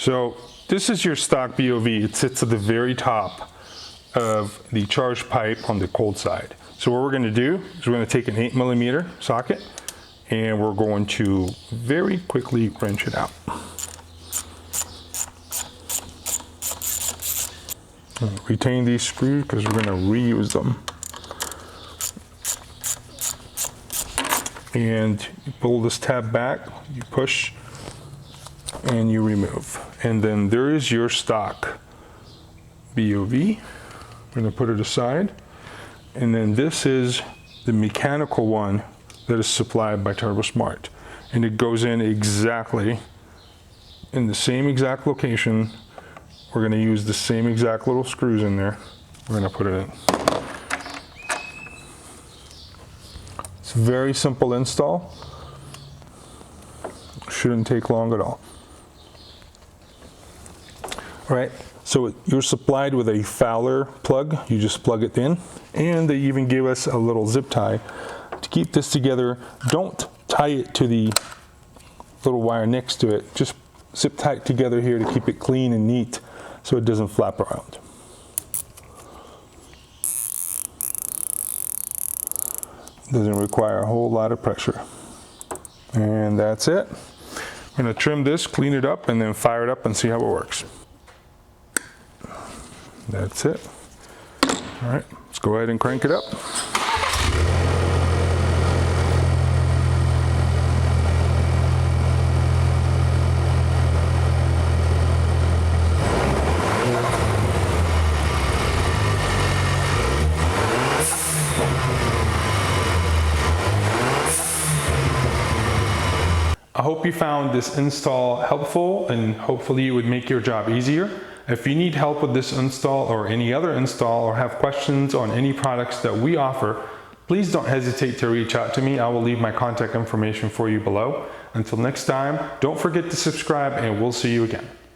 So this is your stock BOV. It sits at the very top of the charge pipe on the cold side. So what we're going to do is we're going to take an 8mm socket and we're going to very quickly wrench it out. Retain these screws because we're going to reuse them. And you pull this tab back, you push, and you remove. And then there is your stock BOV. We're going to put it aside. And then this is the mechanical one that is supplied by TurboSmart. And it goes in exactly in the same exact location. We're going to use the same exact little screws in there. We're going to put it in. It's a very simple install. Shouldn't take long at all. All right, so you're supplied with a Fowler plug. You just plug it in. And they even give us a little zip tie to keep this together. Don't tie it to the little wire next to it. Just zip tie it together here to keep it clean and neat so it doesn't flap around. Doesn't require a whole lot of pressure. And that's it. I'm going to trim this, clean it up, and then fire it up and see how it works. That's it. All right, let's go ahead and crank it up. I hope you found this install helpful and hopefully it would make your job easier. If you need help with this install or any other install or have questions on any products that we offer, please don't hesitate to reach out to me. I will leave my contact information for you below. Until next time, don't forget to subscribe and we'll see you again.